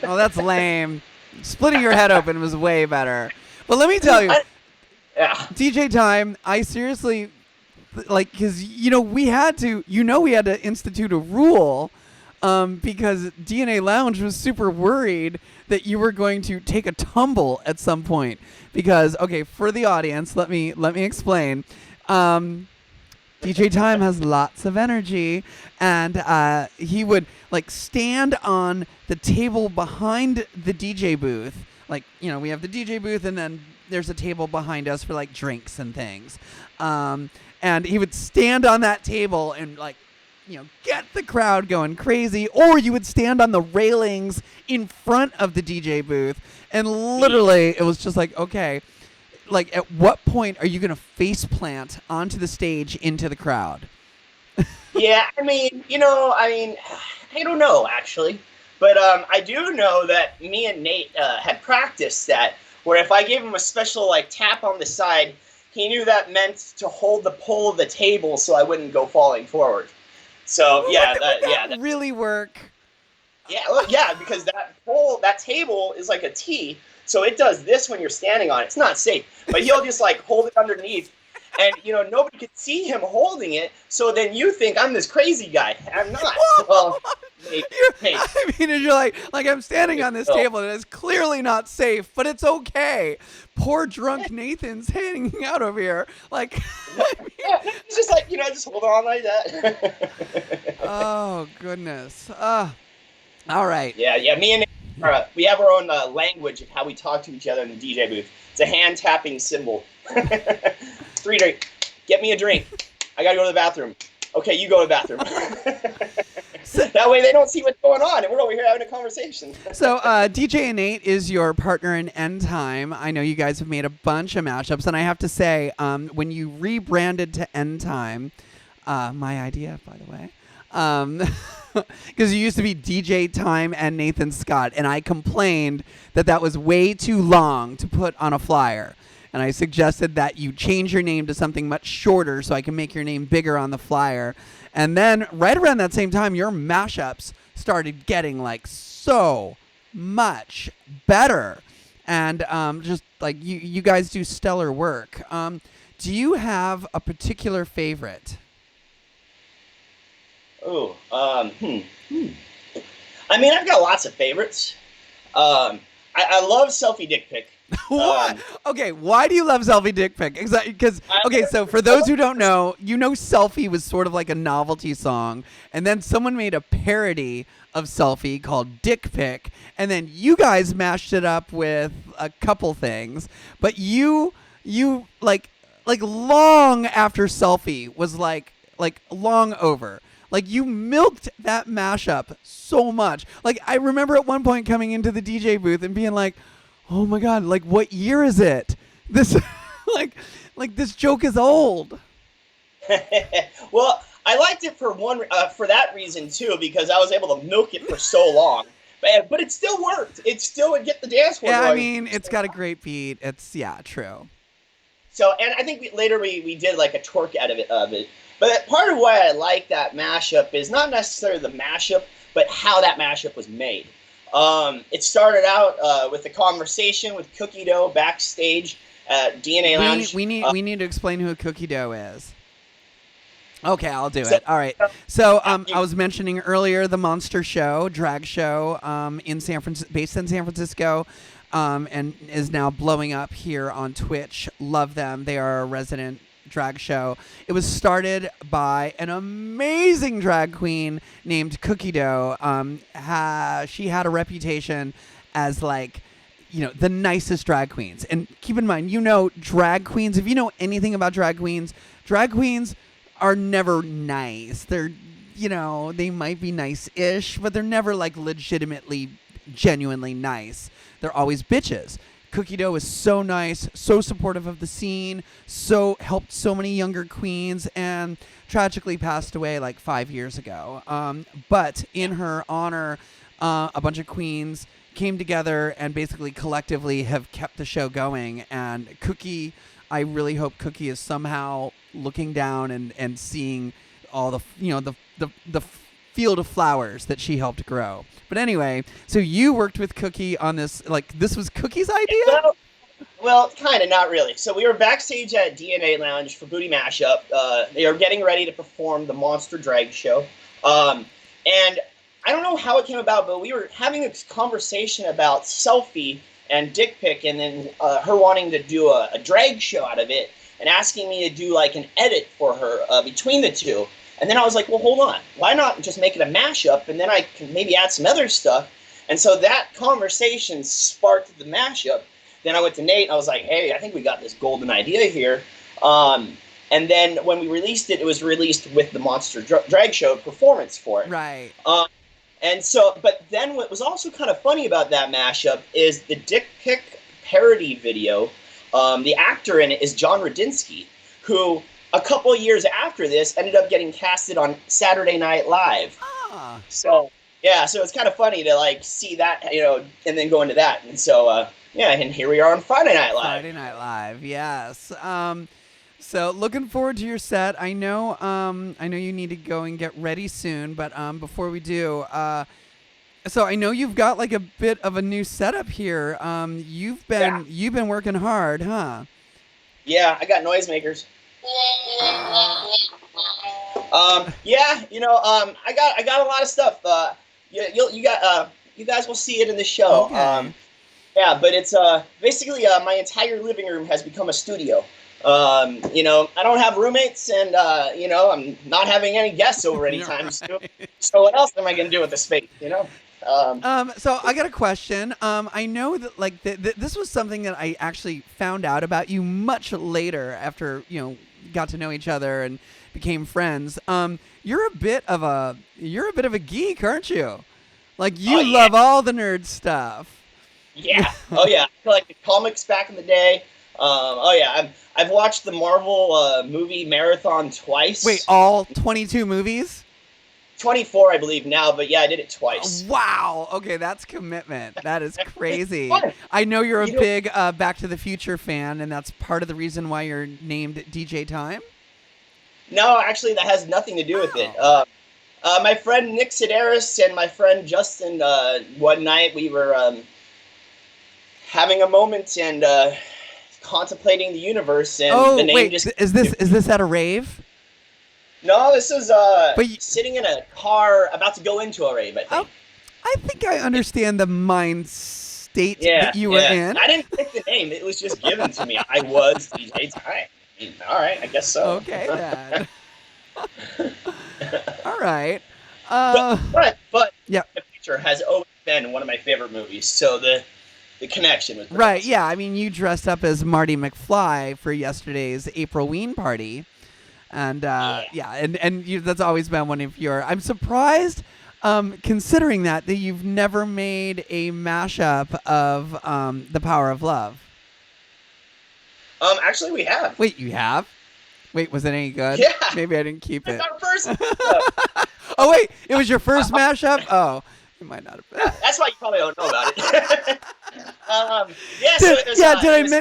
Oh, that's lame. Splitting your head open was way better. But let me tell you, DJ Tyme, I seriously, like, because, we had to institute a rule because DNA Lounge was super worried that you were going to take a tumble at some point. Because, okay, for the audience, let me explain. DJ Tyme has lots of energy, and he would stand on the table behind the DJ booth. We have the DJ booth, and then there's a table behind us for drinks and things. And he would stand on that table and get the crowd going crazy, or you would stand on the railings in front of the DJ booth, and literally it was just okay. At what point are you going to face plant onto the stage into the crowd? Yeah, I don't know, actually. But I do know that me and Nate had practiced that, where if I gave him a special tap on the side, he knew that meant to hold the pole of the table so I wouldn't go falling forward. So, would that really work? Yeah, yeah, because that table is like a T, so it does this when you're standing on it. It's not safe, but he'll just hold it underneath, and nobody could see him holding it. So then you think I'm this crazy guy. I'm not. Well, hey. I mean, you're like I'm standing on this table and it's clearly not safe, but it's okay. Poor drunk Nathan's hanging out over here. It's just just hold on like that. Oh goodness. All right. Yeah. Me and Nate, we have our own language of how we talk to each other in the DJ booth. It's a hand tapping symbol. 3 drink. Get me a drink. I gotta go to the bathroom. Okay, you go to the bathroom. That way they don't see what's going on, and we're over here having a conversation. So DJ Nate is your partner in End Time. I know you guys have made a bunch of mashups, and I have to say, when you rebranded to End Time, my idea, by the way, because you used to be DJ Tyme and Nathan Scott, and I complained that was way too long to put on a flyer. And I suggested that you change your name to something much shorter so I can make your name bigger on the flyer. And then right around that same time, your mashups started getting so much better. And just you guys do stellar work. Do you have a particular favorite? Oh, I mean, I've got lots of favorites. I love Selfie Dick Pic. What? Okay, why do you love Selfie Dick Pic? Exactly, because so for those who don't know, Selfie was sort of like a novelty song, and then someone made a parody of Selfie called Dick Pic, and then you guys mashed it up with a couple things, but you long after Selfie was long over. You milked that mashup so much. I remember at one point coming into the DJ booth and being like, oh my God, what year is it? This, this joke is old. Well, I liked it for that reason too, because I was able to milk it for so long. But it still worked. It still would get the dance floor going. I mean, it's got a great beat. It's, true. So, and I think later we did a twerk out of it. But part of why I like that mashup is not necessarily the mashup, but how that mashup was made. It started out with a conversation with Cookie Dough backstage at DNA Lounge. We need to explain who Cookie Dough is. Okay, I'll do it. All right. So I was mentioning earlier the Monster Show, drag show based in San Francisco, and is now blowing up here on Twitch. Love them. They are a resident drag show. It was started by an amazing drag queen named Cookie Dough. She had a reputation as the nicest drag queens. And keep in mind, drag queens, if you know anything about drag queens are never nice. They're, they might be nice-ish, but they're never like legitimately, genuinely nice. They're always bitches. Cookie Dough is so nice, so supportive of the scene, so helped so many younger queens, and tragically passed away like 5 years ago. But in her honor, a bunch of queens came together and basically collectively have kept the show going. And Cookie, I really hope Cookie is somehow looking down and seeing all the the field of flowers that she helped grow. But anyway, so you worked with Cookie on this, like this was Cookie's idea? Well, kind of, not really. So we were backstage at DNA Lounge for Bootie Mashup. They are getting ready to perform the Monster Drag Show. And I don't know how it came about, but we were having a conversation about selfie and dick pic, and then her wanting to do a drag show out of it and asking me to do like an edit for her between the two. And then I was like, well, hold on. Why not just make it a mashup, and then I can maybe add some other stuff? And so that conversation sparked the mashup. Then I went to Nate, and I was like, hey, I think we got this golden idea here. And then when we released it, it was released with the Monster Drag Show performance for it. Right. And so, but then what was also kind of funny about that mashup is the dick pic parody video. The actor in it is John Radinsky, who a couple of years after this ended up getting casted on Saturday Night Live. Ah. So yeah, so it's kind of funny to like see that, and then go into that. And so yeah, and here we are on Friday Night Live. Friday Night Live, yes. So looking forward to your set. I know you need to go and get ready soon, but before we do, so I know you've got like a bit of a new setup here. You've been working hard, huh? Yeah, I got noisemakers. Yeah, I got a lot of stuff. You guys will see it in the show. Okay. Yeah, but it's basically my entire living room has become a studio. I don't have roommates, and I'm not having any guests over anytime soon. So what else am I gonna do with the space? So I got a question. I know that like this was something that I actually found out about you much later after got to know each other and became friends. You're a bit of a geek, aren't you? Like you love all the nerd stuff. Yeah. Oh yeah. I collected comics back in the day. Oh yeah. I've watched the Marvel movie marathon twice. Wait, all 22 movies? 24, I believe now, but yeah, I did it twice. Wow. Okay, that's commitment. That is crazy. I know you're a big Back to the Future fan, and that's part of the reason why you're named DJ Tyme? No, actually, that has nothing to do with it. My friend Nick Sedaris and my friend Justin, one night we were having a moment and contemplating the universe, and the name just... Is this at a rave? No, this is sitting in a car about to go into a rave, I think. I think I understand the mind state that you were in. I didn't pick the name. It was just given to me. I was DJ Tyme. All right, I guess so. Okay, then. All right. But yeah. The Future has always been one of my favorite movies, so the connection was right. Yeah, I mean, you dressed up as Marty McFly for yesterday's April Ween party. And that's always been one of your... I'm surprised, considering that you've never made a mashup of The Power of Love. Actually, we have. Wait, you have? Wait, was it any good? Yeah. Maybe I didn't keep it. It's our first. Oh, wait, it was your first mashup? Oh, it might not have been. That's why you probably don't know about it.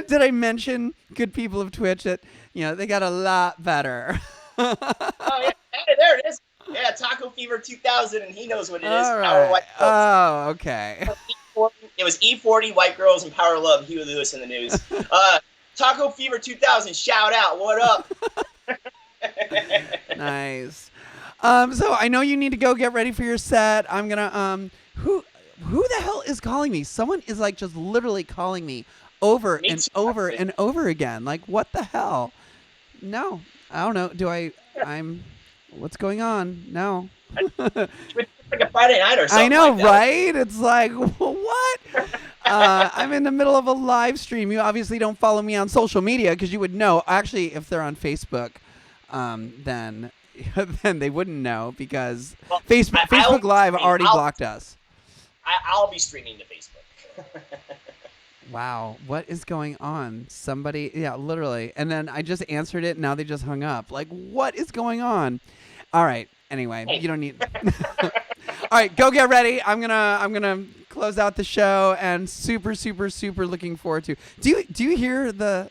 Did I mention good people of Twitch that they got a lot better? Oh yeah, hey, there it is. Yeah, Taco Fever 2000, and he knows what it is. All Power right. White Girls. Oh, okay. It was E40, White Girls, and Power Love. Huey Lewis in the news. Taco Fever 2000, shout out. What up? Nice. So I know you need to go get ready for your set. I'm gonna who the hell is calling me? Someone is like just literally calling me over and over and over again. Like, what the hell? No, I don't know. What's going on? No. It's like a Friday night or something. I know, like that. right? It's like, what? I'm in the middle of a live stream. You obviously don't follow me on social media because you would know. Actually, if they're on Facebook, then then they wouldn't know because Well, Facebook Live already blocked us. I'll be streaming to Facebook. Wow, what is going on? Somebody, yeah, literally. And then I just answered it. Now they just hung up. Like, what is going on? All right. Anyway, you don't need. All right, go get ready. I'm gonna close out the show, and super looking forward to. Do you hear the?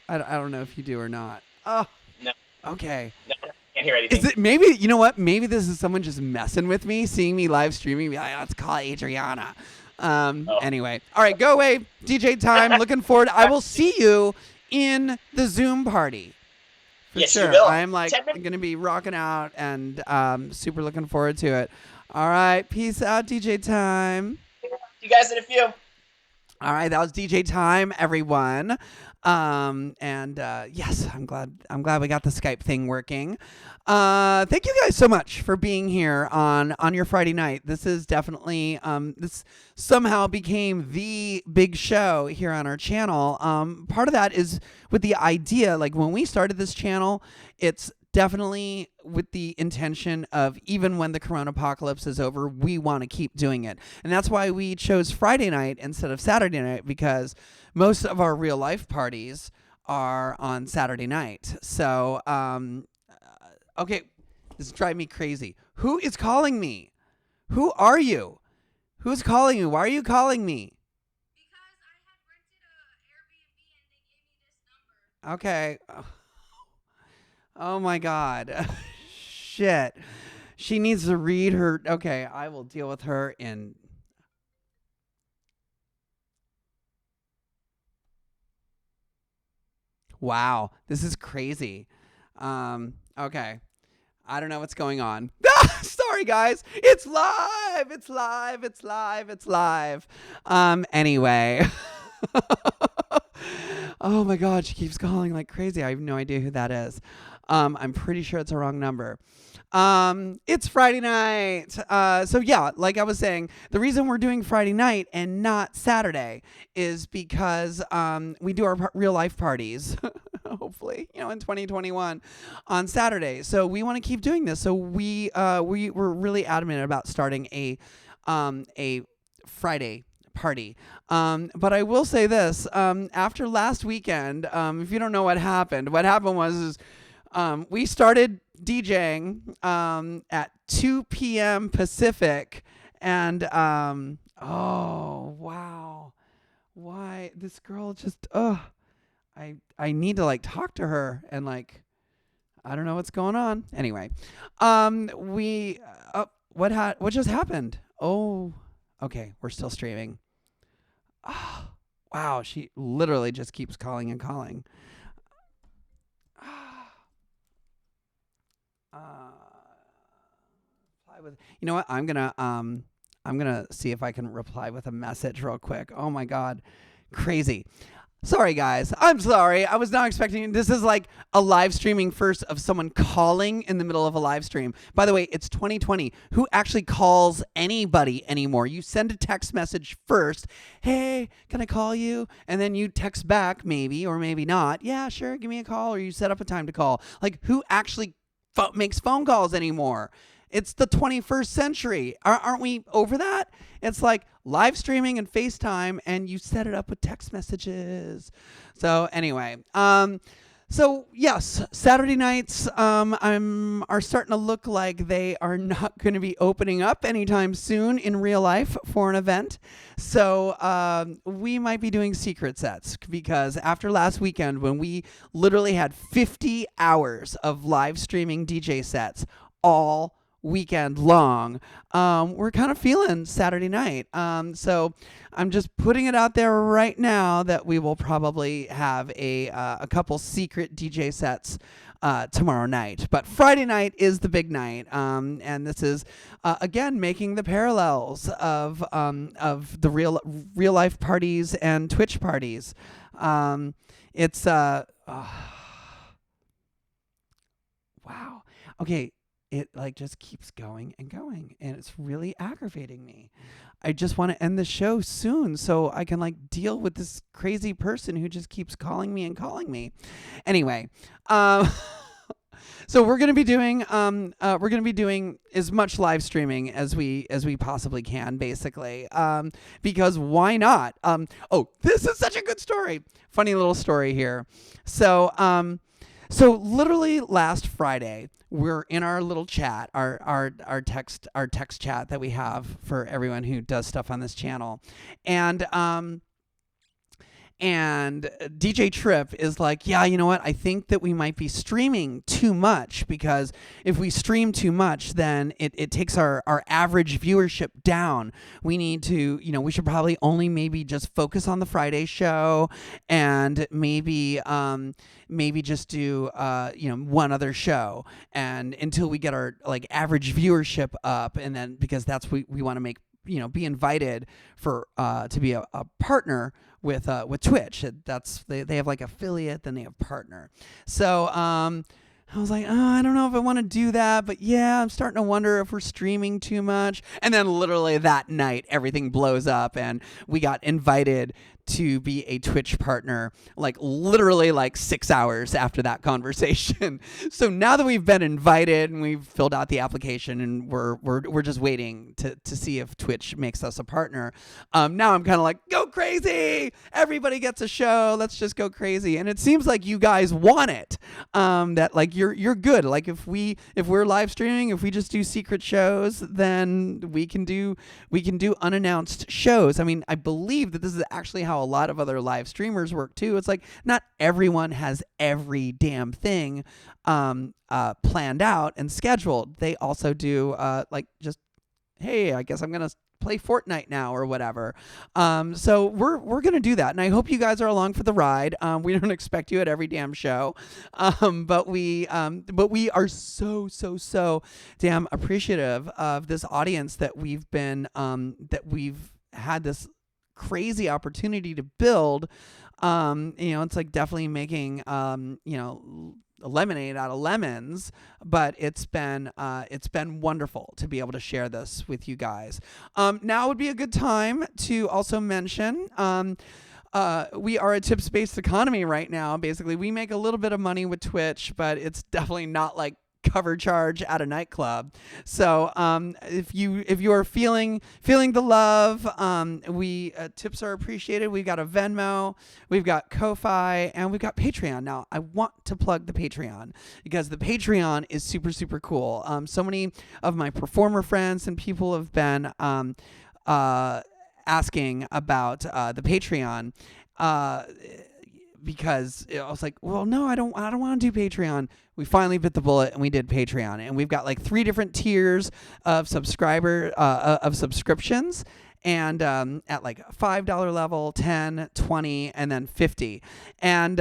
I don't know if you do or not. Oh, no. Okay. No, can't hear anything. Is it maybe, you know what? Maybe this is someone just messing with me, seeing me live streaming. Be like, let's call Adriana. Anyway, all right, go away, DJ Tyme. Looking forward. I will see you in the Zoom party. For yes, sure. you will. I'm like going to be rocking out and super looking forward to it. All right, peace out, DJ Tyme. You guys in a few. All right, that was DJ Tyme, everyone. Yes, I'm glad we got the Skype thing working. Thank you guys so much for being here on your Friday night. This is definitely this somehow became the big show here on our channel. Part of that is with the idea, like when we started this channel, it's definitely with the intention of even when the corona apocalypse is over, we want to keep doing it. And that's why we chose Friday night instead of Saturday night, because most of our real life parties are on Saturday night. So, okay, this is driving me crazy. Who is calling me? Who are you? Who's calling me? Why are you calling me? Because I had rented a Airbnb and they gave me this number. Okay. Oh my God. Shit. She needs to read her. Okay, I will deal with her in. Wow, this is crazy. Okay. I don't know what's going on. Sorry, guys. It's live. It's live. It's live. It's live. Anyway. Oh my God, she keeps calling like crazy. I have no idea who that is. I'm pretty sure it's a wrong number. It's Friday night. So yeah, like I was saying, the reason we're doing Friday night and not Saturday is because we do our real life parties, hopefully, in 2021 on Saturday. So we want to keep doing this. So we were really adamant about starting a Friday party. But I will say this, after last weekend, if you don't know what happened was we started DJing at 2 p.m. Pacific, and oh wow, why this girl just I need to like talk to her, and like I don't know what's going on. Anyway, what just happened? Oh, okay, we're still streaming. Oh, wow, she literally just keeps calling and calling. You know what? I'm gonna see if I can reply with a message real quick. Oh my God, crazy. Sorry guys, I'm sorry. I was not expecting. This is like a live streaming first of someone calling in the middle of a live stream. By the way, it's 2020. Who actually calls anybody anymore? You send a text message first. Hey, can I call you? And then you text back, maybe or maybe not. Yeah, sure. Give me a call, or you set up a time to call. Like, who actually makes phone calls anymore? It's the 21st century. Aren't we over that? It's like live streaming and FaceTime, and you set it up with text messages. So anyway, so yes, Saturday nights are starting to look like they are not going to be opening up anytime soon in real life for an event. So we might be doing secret sets, because after last weekend, when we literally had 50 hours of live streaming DJ sets all weekend long, we're kind of feeling Saturday night. So I'm just putting it out there right now that we will probably have a couple secret DJ sets tomorrow night. But Friday night is the big night, and this is again making the parallels of the real life parties and Twitch parties. It's wow. Okay. It like just keeps going and going, and it's really aggravating me. I just want to end the show soon so I can like deal with this crazy person who just keeps calling me and calling me. Anyway, So we're gonna be doing as much live streaming as we possibly can, basically. Because why not? Oh, this is such a good story. Funny little story here. So literally last Friday, we're in our little chat, our text chat that we have for everyone who does stuff on this channel, and DJ Trip is like, yeah, you know what? I think that we might be streaming too much, because if we stream too much, then it takes our average viewership down. We need to, we should probably only maybe just focus on the Friday show, and maybe just do, one other show, and until we get our like average viewership up, and then because that's we want to make, be invited for to be a partner with Twitch. That's they have like affiliate, then they have partner. So I was like, oh, I don't know if I want to do that, but yeah, I'm starting to wonder if we're streaming too much. And then literally that night, everything blows up, and we got invited to be a Twitch partner, like literally like 6 hours after that conversation. So now that we've been invited and we've filled out the application, and we're just waiting to see if Twitch makes us a partner. Now I'm kind of like, go crazy! Everybody gets a show. Let's just go crazy. And it seems like you guys want it. That like you're good. Like if we're live streaming, if we just do secret shows, then we can do unannounced shows. I mean, I believe that this is actually how a lot of other live streamers work too. It's like not everyone has every damn thing planned out and scheduled. They also do like just, hey, I guess I'm gonna play Fortnite now or whatever. So we're gonna do that, and I hope you guys are along for the ride. We don't expect you at every damn show, but we are so damn appreciative of this audience that we've had this crazy opportunity to build. It's like definitely making lemonade out of lemons, but it's been wonderful to be able to share this with you guys. Now would be a good time to also mention we are a tips-based economy right now. Basically, we make a little bit of money with Twitch, but it's definitely not like cover charge at a nightclub. So if you are feeling the love, we tips are appreciated. We've got a Venmo, we've got Ko-Fi, and we've got Patreon. Now I want to plug the Patreon because the Patreon is super cool. So many of my performer friends and people have been asking about the Patreon. Because I was like, well, no, I don't want to do Patreon. We finally bit the bullet and we did Patreon, and we've got like 3 different tiers of subscriptions, and at like $5 level, 10, 20, and then 50, and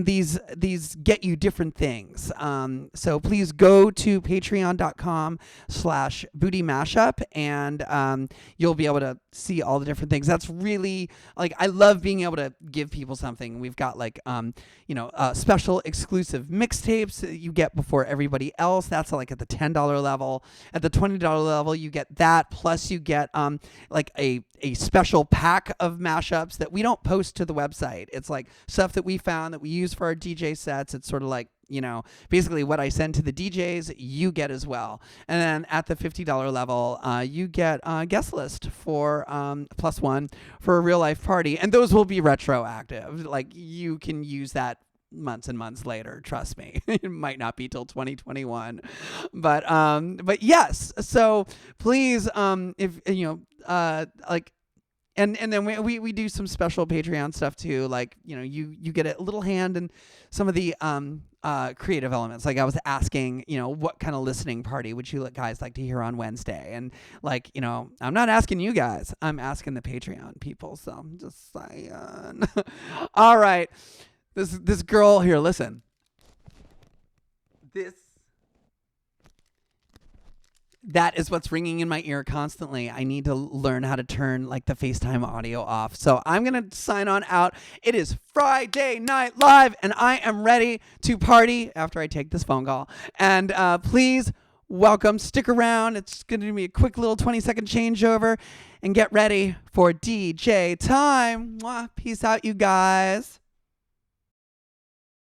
these get you different things. So please go to patreon.com/Bootie Mashup, and you'll be able to see all the different things. That's really like, I love being able to give people something. We've got like special exclusive mixtapes that you get before everybody else. That's like at the $10 level. At the $20 level, you get that, plus you get like a special pack of mashups that we don't post to the website. It's like stuff that we found that we use for our DJ sets. It's sort of like, basically what I send to the DJs, you get as well. And then at the $50 level, you get a guest list for +1 for a real life party. And those will be retroactive. Like you can use that months and months later. Trust me, it might not be till 2021, but yes. So please, if like. And then we do some special Patreon stuff too. Like, you get a little hand in some of the creative elements. Like I was asking, what kind of listening party would you guys like to hear on Wednesday? And like, I'm not asking you guys. I'm asking the Patreon people. So I'm just saying. All right. This girl here, listen. That is what's ringing in my ear constantly. I need to learn how to turn like the FaceTime audio off. So I'm going to sign on out. It is Friday Night Live, and I am ready to party after I take this phone call. And please welcome, stick around. It's going to be a quick little 20-second changeover, and get ready for DJ Tyme. Mwah. Peace out, you guys.